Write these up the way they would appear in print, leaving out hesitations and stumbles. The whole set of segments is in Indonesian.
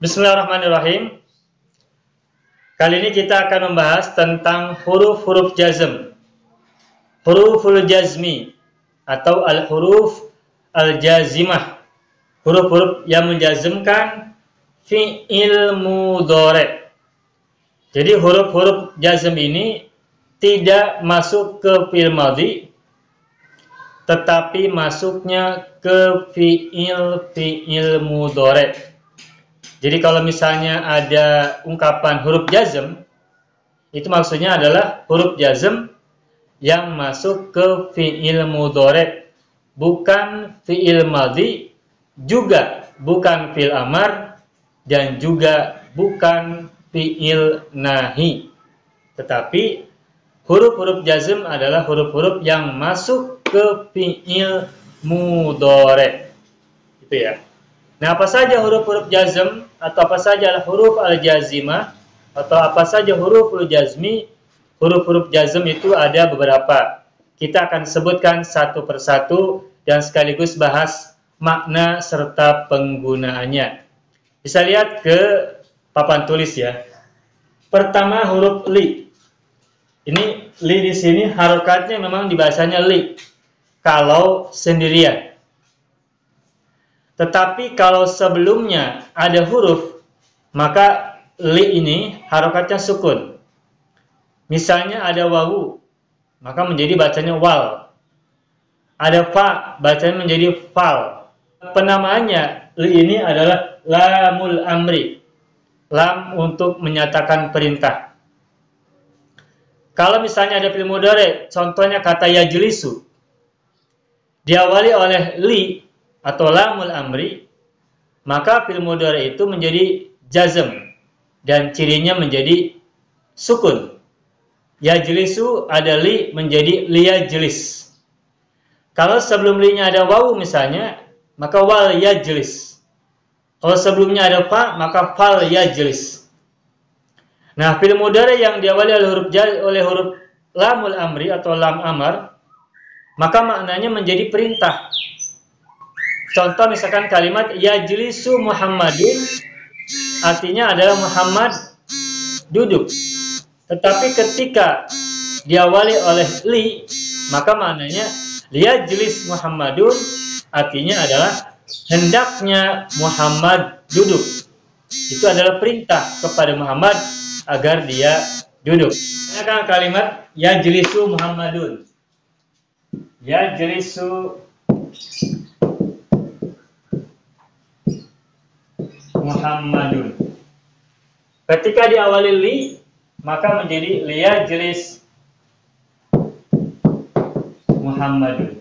Bismillahirrahmanirrahim. Kali ini kita akan membahas tentang huruf-huruf jazm. Huruful jazmi atau al-huruf al-jazimah. Huruf-huruf yang menjazmkan fi'il mudhari'. Jadi huruf-huruf jazm ini tidak masuk ke fi'il madhi, tetapi masuknya ke fi'il mudhari'. Jadi kalau misalnya ada ungkapan huruf jazm, itu maksudnya adalah huruf jazm yang masuk ke fi'il mudhari', bukan fi'il madhi, juga bukan fi'il amar, dan juga bukan fi'il nahi. Tetapi huruf-huruf jazm adalah huruf-huruf yang masuk ke fi'il mudhari'. Itu ya. Nah, apa saja huruf-huruf jazm atau apa saja huruf al-jazimah atau apa saja huruf jazmi? Huruf-huruf jazm itu ada beberapa. Kita akan sebutkan satu persatu dan sekaligus bahas makna serta penggunaannya. Bisa lihat ke papan tulis ya. Pertama huruf li. Ini li di sini harokatnya memang dibacanya li kalau sendirian. Tetapi kalau sebelumnya ada huruf, maka li ini harokatnya sukun. Misalnya ada wawu, maka menjadi bacanya wal. Ada fa, bacanya menjadi fal. Penamaannya li ini adalah lamul amri. Lam untuk menyatakan perintah. Kalau misalnya ada fi'il mudhari', contohnya kata yajlisu, diawali oleh li atau lamul amri, maka fi'il mudhari' itu menjadi jazm dan cirinya menjadi sukun. Yajlisu ada li menjadi liyajlis. Kalau sebelum li-nya ada wawu misalnya, maka wal yajlis. Kalau sebelumnya ada fa, maka fal yajlis. Nah, fi'il mudhari' yang diawali oleh huruf lamul amri atau lam amar, maka maknanya menjadi perintah. Contoh misalkan kalimat yajlisu Muhammadun, artinya adalah Muhammad duduk. Tetapi ketika diawali oleh li, maka maknanya liyajlis Muhammadun, artinya adalah hendaknya Muhammad duduk. Itu adalah perintah kepada Muhammad agar dia duduk. Ini kalimat yajlisu Muhammadun. Yajlisu Muhammadun. Ketika diawali li, maka menjadi liyajlis Muhammadun.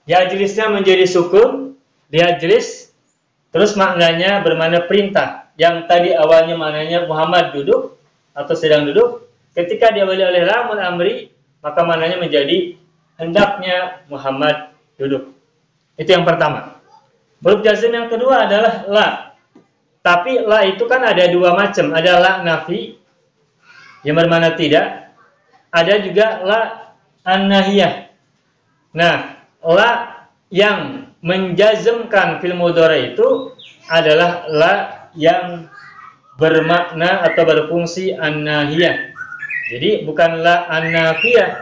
Yajlisnya menjadi sukun, liyajlis, terus maknanya bermakna perintah. Yang tadi awalnya maknanya Muhammad duduk atau sedang duduk, ketika diawali oleh lamul amri, maka maknanya menjadi hendaknya Muhammad duduk. Itu yang pertama. Huruf jazm yang kedua adalah la. Tapi la itu kan ada dua macam. Ada la nafi yang bermakna tidak. Ada juga la an-nahiyah. Nah, la yang menjazmkan fi'il mudhari' itu adalah la yang bermakna atau berfungsi an-nahiyah. Jadi bukan la an-nafiyah,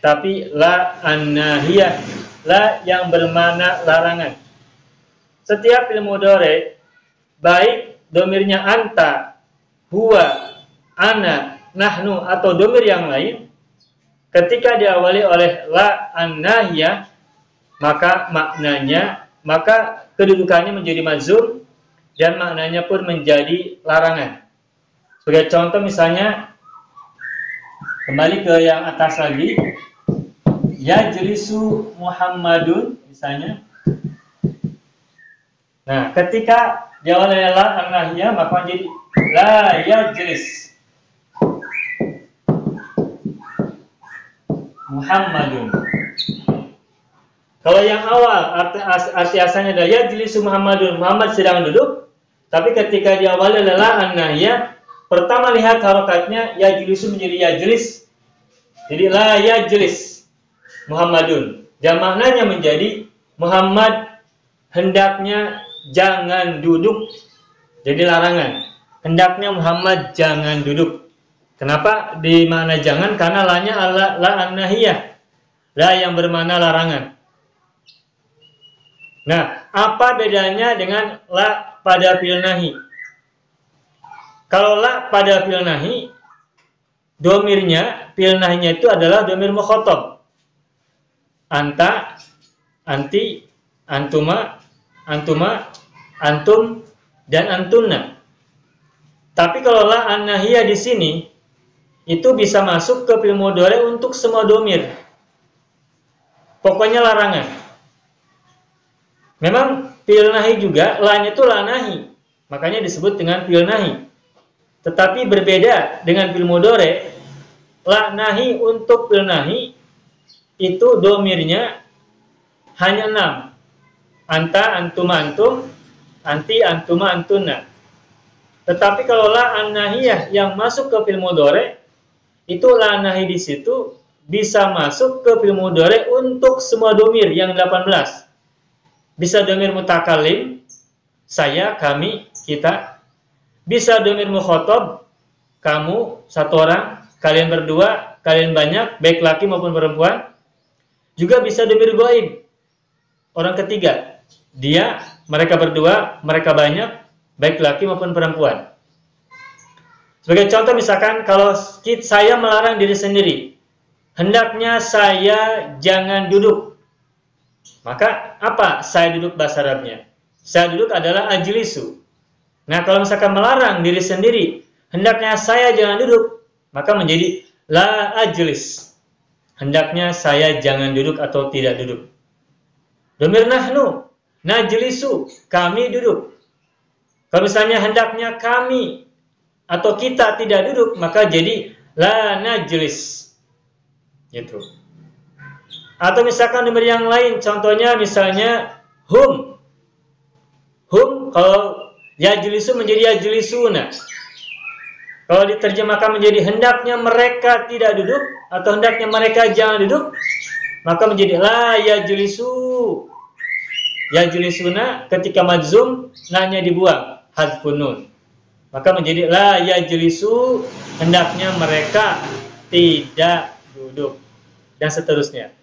tapi la an-nahiyah. La yang bermakna larangan. Setiap fi'il mudhari' baik domirnya anta, huwa, ana, nahnu atau domir yang lain, ketika diawali oleh la an-nahiyah, maka kedudukannya menjadi mazmum dan maknanya pun menjadi larangan. Sebagai contoh misalnya, kembali ke yang atas lagi, yajlisu Muhammadun misalnya. Nah, ketika diawali oleh la an-nahiyah maka menjadi la yajlis Muhammadun. Kalau yang awal arti asalnya adalah yajlisu Muhammadun, Muhammad sedang duduk, tapi ketika diawali oleh la an-nahiyah, pertama lihat harokatnya yajlisu menjadi yajlis. Jadi la yajlis Muhammadun. Dan maknanya menjadi Muhammad hendaknya jangan duduk. Jadi larangan. Hendaknya Muhammad jangan duduk. Kenapa dimakna jangan? Karena la-nya la an-nahiyah. La yang bermakna larangan. Nah, apa bedanya dengan la pada fi'il nahi? Kalau la pada fi'il nahi, domirnya, fi'il nahinya itu adalah domir mukhatab. Anta, anti, antuma, antuma, antum, dan antunna. Tapi kalau la an-nahiyah di sini, itu bisa masuk ke fi'il mudhari untuk semua domir. Pokoknya larangan. Memang fi'il nahi juga, la-nya itu la nahi. Makanya disebut dengan fi'il nahi. Tetapi berbeda dengan fi'il mudhari, la nahi untuk fi'il nahi itu domirnya hanya 6. Anta, antuma, antum, anti, antuma, antunna. Tetapi kalau la an-nahiyah yang masuk ke fi'il mudhari, itu la nahi di situ bisa masuk ke fi'il mudhari untuk semua domir yang 18. Bisa domir mutakallim, saya, kami, kita. Bisa domir mukhatab, kamu, satu orang, kalian berdua, kalian banyak, baik laki maupun perempuan. Juga bisa domir ghaib, orang ketiga. Dia, mereka berdua, mereka banyak, baik laki maupun perempuan. Sebagai contoh misalkan kalau saya melarang diri sendiri, hendaknya saya jangan duduk. Maka apa saya duduk bahasa Arabnya? Saya duduk adalah ajlisu. Nah, kalau misalkan melarang diri sendiri, hendaknya saya jangan duduk, maka menjadi la ajlis. Hendaknya saya jangan duduk atau tidak duduk. Domir nahnu, najlisu, kami duduk. Kalau misalnya hendaknya kami atau kita tidak duduk, maka jadi la najlis. Gitu. Atau misalkan nomor yang lain, contohnya misalnya hum. Hum kalau yajlisu menjadi yajlisuna. Kalau diterjemahkan menjadi hendaknya mereka tidak duduk atau hendaknya mereka jangan duduk, maka menjadi la yajlisu. Yajlisuna ketika majzum nanya dibuang, hadzfun nun. Maka menjadi la yajlisu, hendaknya mereka tidak duduk, dan seterusnya.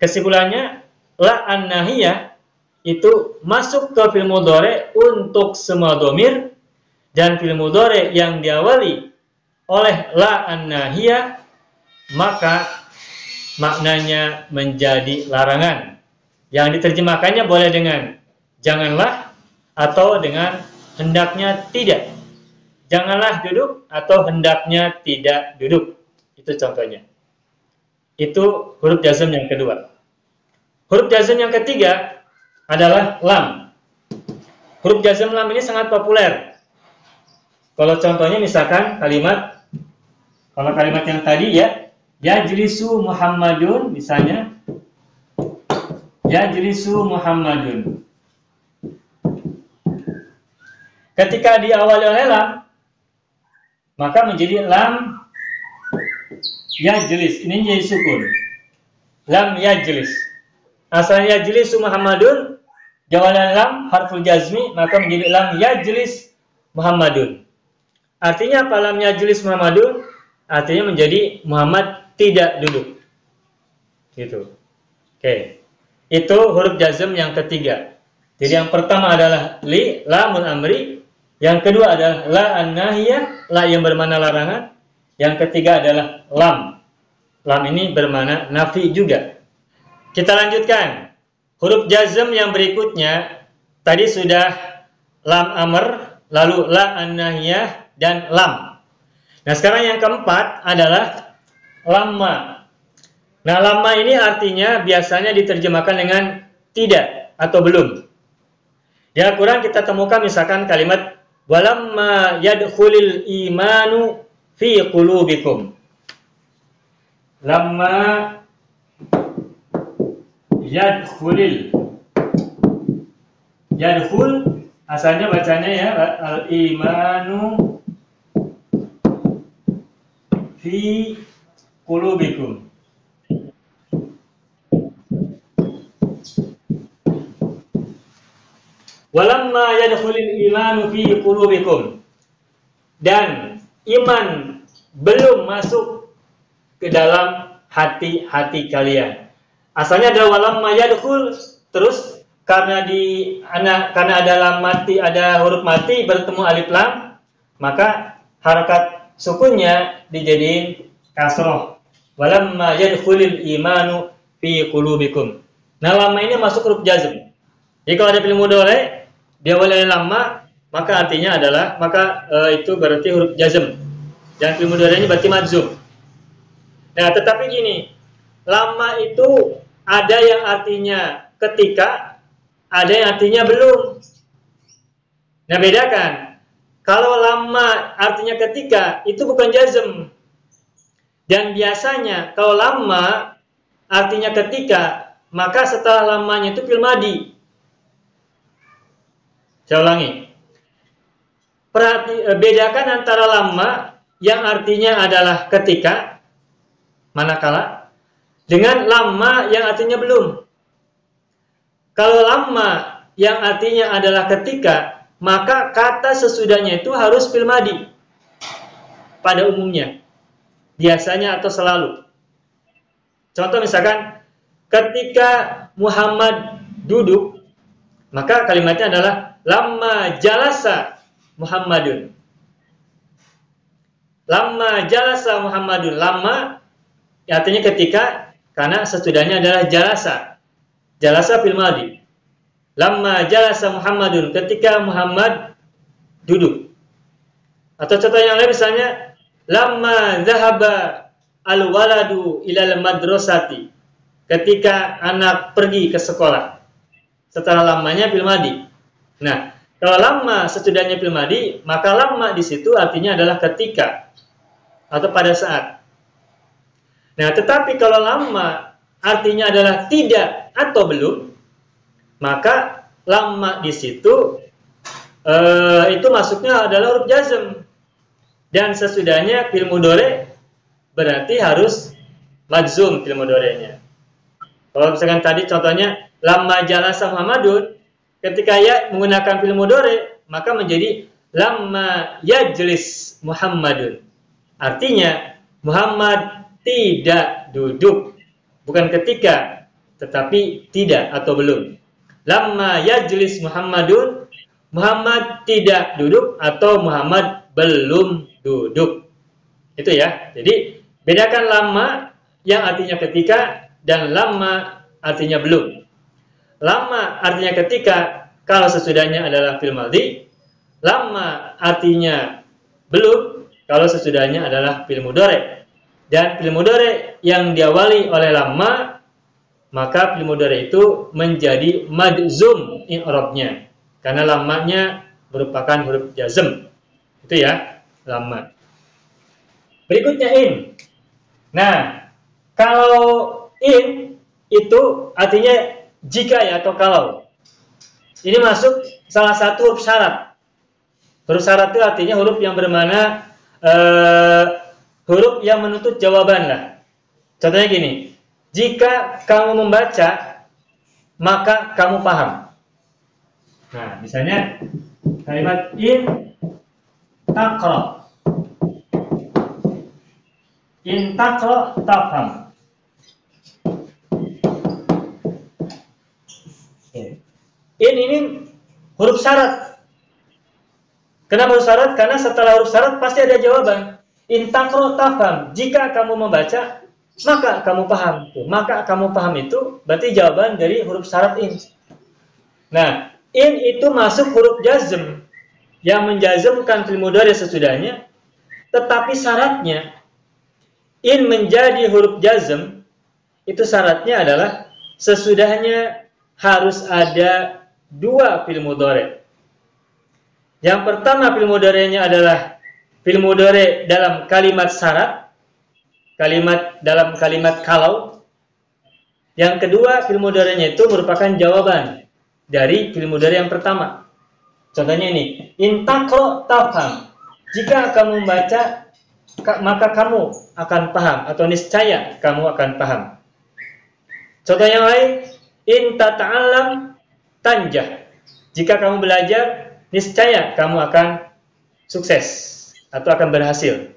Kesimpulannya, la an-nahiyah itu masuk ke fi'il mudhari untuk semua domir, dan fi'il mudhari yang diawali oleh la an-nahiyah maka maknanya menjadi larangan. Yang diterjemahkannya boleh dengan janganlah atau dengan hendaknya tidak. Janganlah duduk atau hendaknya tidak duduk. Itu contohnya. Itu huruf jazm yang kedua. Huruf jazm yang ketiga adalah lam. Huruf jazm lam ini sangat populer. Kalau contohnya misalkan kalimat, kalau kalimat yang tadi ya, yajlisu Muhammadun misalnya, yajlisu Muhammadun. Ketika diawali oleh lam, maka menjadi lam yajlis, ini jadi sukun. Lam yajlis. Asalnya yajlisu Muhammadun, jawalan lam harful jazmi, maka menjadi lam yajlis Muhammadun. Artinya apa lam yajlis Muhammadun? Artinya menjadi Muhammad tidak duduk. Gitu. Oke. Itu huruf jazm yang ketiga. Jadi yang pertama adalah li, lamul amri. Yang kedua adalah la an-nahiyah, la yang bermakna larangan. Yang ketiga adalah lam. Lam ini bermakna nafi juga. Kita lanjutkan. Huruf jazm yang berikutnya tadi sudah lam amr, lalu la an-nahiyah dan lam. Nah, sekarang yang keempat adalah lamma. Nah, lama ini artinya biasanya diterjemahkan dengan tidak atau belum. Di Al-Quran kita temukan misalkan kalimat walamma yadkhulil imanu fi qulubikum. Lamma yadkhul asalnya bacanya ya al-imanu fi qulubikum. Walamma yadkhulul imanu fi qulubikum. Dan iman belum masuk ke dalam hati-hati kalian. Asalnya adalah walamma yadkhul, terus karena ada lam mati, ada huruf mati bertemu alif lam, maka harakat sukunnya dijadiin kasroh. Walamma yadkhulul imanu fi qulubikum. Nah, lamma ini masuk huruf jazm. Jadi kalau ada fi'il mudhari dia oleh lama, maka artinya adalah itu berarti huruf jazm. Dan fi'il mudhari ini berarti majzum. Nah, tetapi gini, lama itu ada yang artinya ketika, ada yang artinya belum. Nah, bedakan. Kalau lama artinya ketika, itu bukan jazm. Dan biasanya kalau lama artinya ketika, maka setelah lamanya itu fi'il madhi. Saya ulangi. Bedakan antara lama yang artinya adalah ketika, manakala, dengan lama yang artinya belum. Kalau lama yang artinya adalah ketika, maka kata sesudahnya itu harus fi'il madhi pada umumnya, biasanya atau selalu. Contoh misalkan, ketika Muhammad duduk, maka kalimatnya adalah lamma jalasa Muhammadun. Lamma jalasa Muhammadun. Lamma artinya ketika, karena sesudahnya adalah jalasa. Jalasa fil madhi. Lamma jalasa Muhammadun, ketika Muhammad duduk. Atau contoh yang lain misalnya, lamma zahaba al-waladu ilal madrasati, ketika anak pergi ke sekolah. Setelah lamanya fil madhi. Nah, kalau lama sesudahnya fi'il madhi, maka lama di situ artinya adalah ketika atau pada saat. Nah, tetapi kalau lama artinya adalah tidak atau belum, maka lama di situ itu masuknya adalah huruf jazm. Dan sesudahnya fi'il mudhari berarti harus majzum fi'il mudhari'nya. Kalau misalkan tadi contohnya lamma jalasa Muhammadun, ketika ya menggunakan fi'il mudhari, maka menjadi lamma yajlis Muhammadun. Artinya Muhammad tidak duduk, bukan ketika, tetapi tidak atau belum. Lamma yajlis Muhammadun, Muhammad tidak duduk atau Muhammad belum duduk. Itu ya. Jadi bedakan lama yang artinya ketika dan lama artinya belum. Lama artinya ketika kalau sesudahnya adalah fi'il madhi. Lama artinya belum kalau sesudahnya adalah fi'il mudhari. Dan fi'il mudhari yang diawali oleh lama, maka fi'il mudhari itu menjadi majzum i'rabnya. Karena lamanya merupakan huruf jazm. Itu ya, lama. Berikutnya in. Nah, kalau in itu artinya jika ya atau kalau. Ini masuk salah satu huruf syarat. Huruf syarat itu artinya huruf yang bermana huruf yang menuntut jawaban lah. Contohnya gini, jika kamu membaca, maka kamu paham. Nah, misalnya kalimat in taqra. In taqra tafham. Ini huruf syarat. Kenapa huruf syarat? Karena setelah huruf syarat pasti ada jawaban. In taqra tafham. Jika kamu membaca, maka kamu paham. Maka kamu paham itu berarti jawaban dari huruf syarat in. Nah, in itu masuk huruf jazm yang menjazmkan fi'il mudhari sesudahnya, tetapi syaratnya in menjadi huruf jazm itu syaratnya adalah sesudahnya harus ada dua fi'il mudhari'. Yang pertama fi'il mudhari'nya adalah fi'il mudhari' dalam kalimat syarat, dalam kalimat kalau. Yang kedua fi'il mudhari'nya itu merupakan jawaban dari fi'il mudhari' yang pertama. Contohnya ini, in taqra tafham. Jika kamu membaca, maka kamu akan paham, atau niscaya kamu akan paham. Contoh yang lain, in tata'allam tanjah. Jika kamu belajar, niscaya kamu akan sukses atau akan berhasil.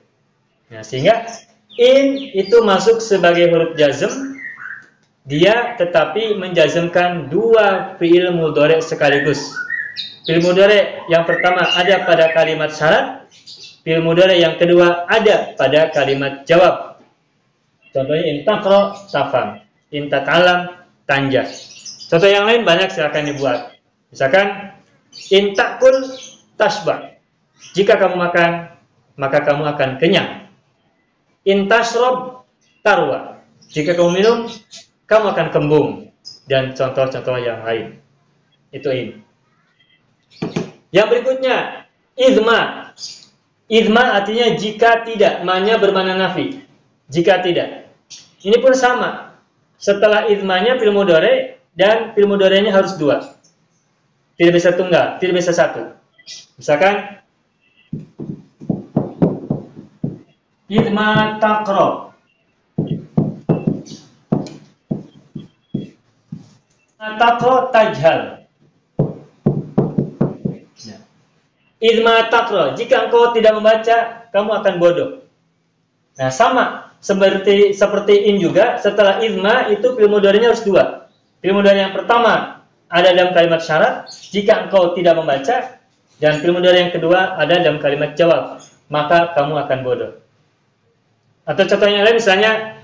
Nah, sehingga in itu masuk sebagai huruf jazm, dia tetapi menjazmkan dua fi'il mudhari' sekaligus. Fi'il mudhari' yang pertama ada pada kalimat syarat, fi'il mudhari' yang kedua ada pada kalimat jawab. Contohnya in taqra tafham, in tata'allam tanjah. Contoh yang lain banyak, silakan dibuat. Misalkan in ta'kul tashba. Jika kamu makan, maka kamu akan kenyang. In tashrab tarwa. Jika kamu minum, kamu akan kembung. Dan contoh-contoh yang lain. Itu in. Yang berikutnya, idma. Idma artinya jika tidak, ma-nya bermakna nafi. Jika tidak. Ini pun sama. Setelah idmanya fi'il mudhari' dan fi'il mudhari'nya harus dua. Tidak bisa tunggal, tidak bisa satu. Misalkan idma taqra. Taqra tajhal. Idma taqra, jika engkau tidak membaca, kamu akan bodoh. Nah, sama seperti in juga, setelah idma itu fi'il mudhari'nya harus dua. Fi'il mudhari' yang pertama ada dalam kalimat syarat, jika engkau tidak membaca, dan fi'il mudhari' yang kedua ada dalam kalimat jawab, maka kamu akan bodoh. Atau contohnya lain, misalnya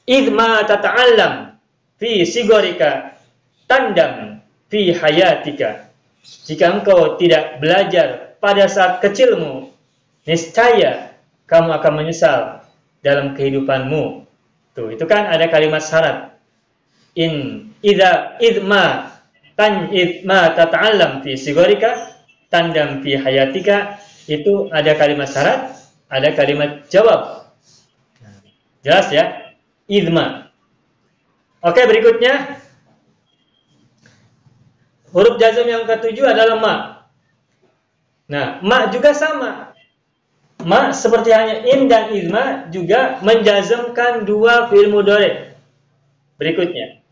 idma tata'allam fi sigorika tandam fi hayatika. Jika engkau tidak belajar pada saat kecilmu, niscaya kamu akan menyesal dalam kehidupanmu. Tuh, itu kan ada kalimat syarat. Idma tata'allam fi sigorika tandam fi hayatika, itu ada kalimat syarat, ada kalimat jawab. Jelas ya? Idma. Oke, berikutnya huruf jazm yang ketujuh adalah ma. Nah, ma juga sama. Ma seperti hanya in dan idma juga menjazmkan dua fi'il mudhari'. Berikutnya.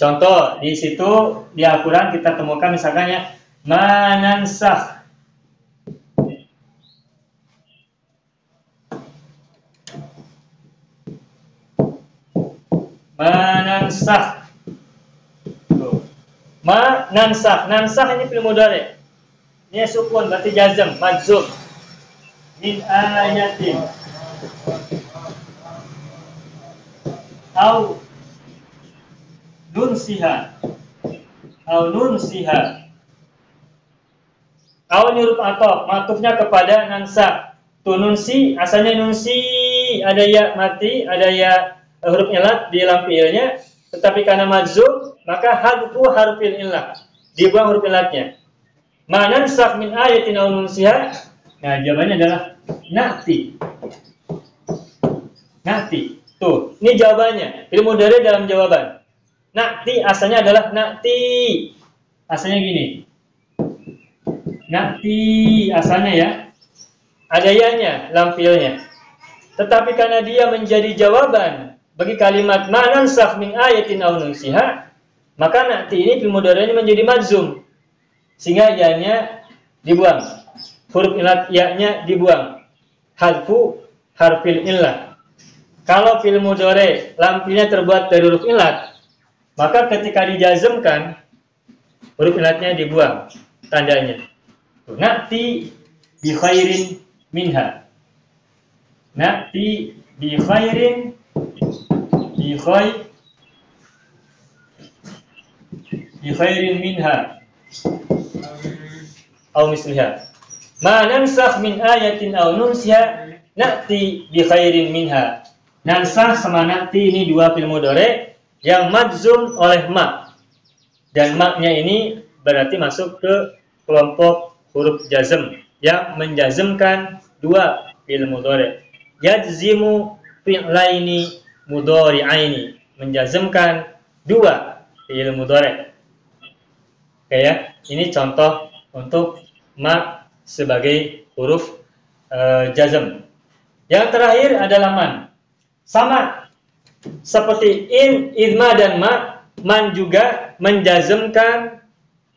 Contoh di situ di Al-Qur'an kita temukan misalnya manansakh. Manansakh. Nansakh. Nansakh ini fi'il mudhari'. Ini sukun berarti jazm, majzum. Min ayatin. Au nunsiha. Au ini huruf ataf, matufnya kepada nansakh. Tu nunsi, asalnya nunsi, ada ya mati, ada ya huruf ilat di dalam fi'ilnya, tetapi karena majzum, maka hadfu harfil illah, dibuang huruf ilatnya. Manansakh min ayatin aw nunsiha. Nah, jawabannya adalah na'ti. Na'ti. Tuh, ini jawabannya. Fi'il mudhari' dalam jawaban. Na'ti asalnya adalah na'ti. Asalnya gini. Na'ti asalnya ya. Ada ya-nya dalam fi'ilnya. Tetapi karena dia menjadi jawaban bagi kalimat manansakh min ayatin aw nunsiha, maka na'ti ini fi'il mudhari'nya menjadi majzum. Sehingga ya-nya dibuang. Huruf ilat ya-nya dibuang. Hadfu harfil illah. Kalau fi'il mudhari' lam fi'ilnya terbuat dari huruf ilat, maka ketika dijazmkan, huruf ilatnya dibuang tandanya. Na'ti bi khairin minha. Na'ti bi khairin minha. Aw misliha. Ma nansakh min ayatin aw nunsiha na'ti bi khairin minha. Nansah semana ti ini dua fi'il mudhari yang majzum oleh ma. Dan ma-nya ini berarti masuk ke kelompok huruf jazm yang menjazmkan dua fi'il mudhari. Yajzimu fi'laini mudhari'aini, menjazmkan dua fi'il mudhari. Oke ya, ini contoh untuk ma sebagai huruf jazm. Yang terakhir adalah man. Sama seperti in, idma dan ma, man juga menjazmkan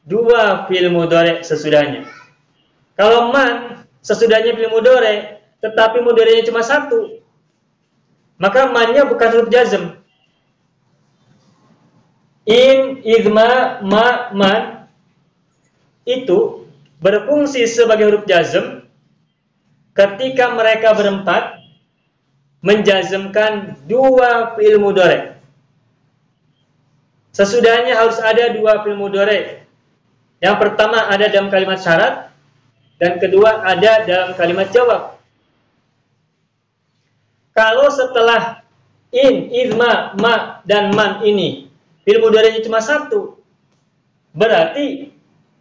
dua fi'il mudhari sesudahnya. Kalau man sesudahnya fi'il mudhari, tetapi mudhari'nya cuma satu, maka man-nya bukan huruf jazm. In, idma, ma, man itu berfungsi sebagai huruf jazm ketika mereka berempat menjazmkan dua fi'il mudhari. Sesudahnya harus ada dua fi'il mudhari. Yang pertama ada dalam kalimat syarat, dan kedua ada dalam kalimat jawab. Kalau setelah in, idma, ma, dan man ini fi'il mudhari'nya cuma satu, berarti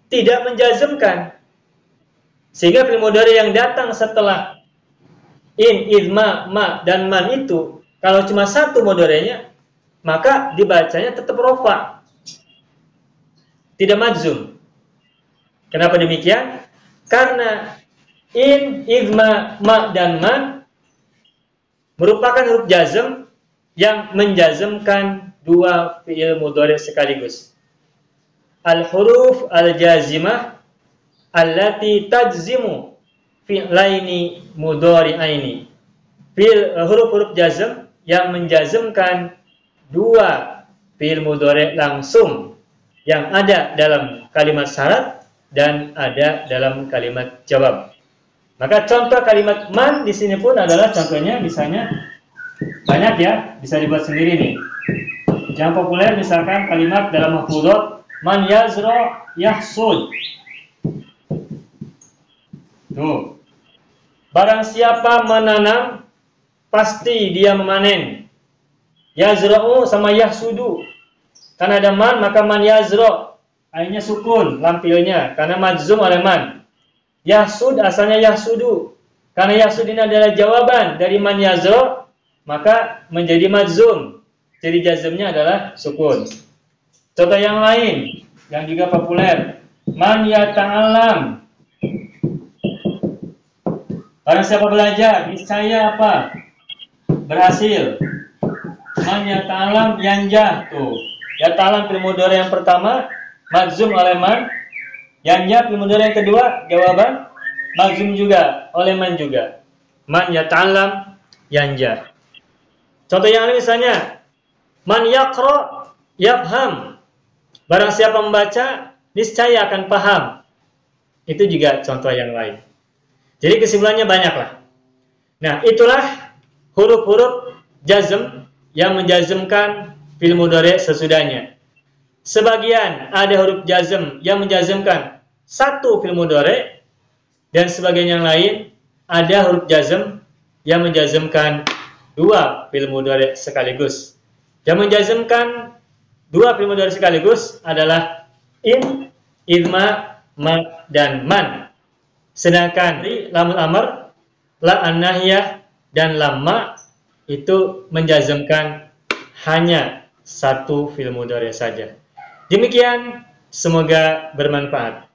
tidak menjazmkan. Sehingga fi'il mudhari yang datang setelah in, idma, ma, dan man itu kalau cuma satu mudhari'nya, maka dibacanya tetap rofa, tidak majzum. Kenapa demikian? Karena in, idma, ma, dan man merupakan huruf jazm yang menjazmkan dua fi'il mudhari sekaligus. Al-huruf al-jazimah allati tajzimu fi'laini mudhari'aini. Huruf-huruf jazm yang menjazmkan dua fi'il mudhari langsung yang ada dalam kalimat syarat dan ada dalam kalimat jawab. Maka contoh kalimat man di sini pun adalah contohnya, misalnya banyak ya, bisa dibuat sendiri nih. Yang populer misalkan kalimat dalam mahfuzat man yazra yahsud. Tuh. Barang siapa menanam, pasti dia memanen. Yazra'u sama yahsudu. Karena ada man, maka man yazra'. Akhirnya sukun, lampilnya. Karena majzum oleh man. Yahsud asalnya yahsudu. Karena yahsud ini adalah jawaban dari man yazra', maka menjadi majzum. Jadi jazmnya adalah sukun. Contoh yang lain, yang juga populer. Man yata'allam. Barang siapa belajar, niscaya apa? Berhasil. Man yata'allam yanjah. Tuh. Yata'allam fi'il mudhari yang pertama, majzum oleh man. Yanjah fi'il mudhari yang kedua, jawaban majzum juga oleh man juga. Man yata'allam yanjah. Contoh yang lain misalnya, man yaqra yafham. Barang siapa membaca, niscaya akan paham. Itu juga contoh yang lain. Jadi kesimpulannya banyaklah. Nah, itulah huruf-huruf jazm yang menjazmkan fi'il mudhari sesudahnya. Sebagian ada huruf jazm yang menjazmkan satu fi'il mudhari, dan sebagian yang lain ada huruf jazm yang menjazmkan dua fi'il mudhari sekaligus. Yang menjazmkan dua fi'il mudhari sekaligus adalah in, idma, ma, dan man. Sedangkan lamul amr, la an-nahiyah, dan lamma itu menjazmkan hanya satu fi'il mudhari saja. Demikian, semoga bermanfaat.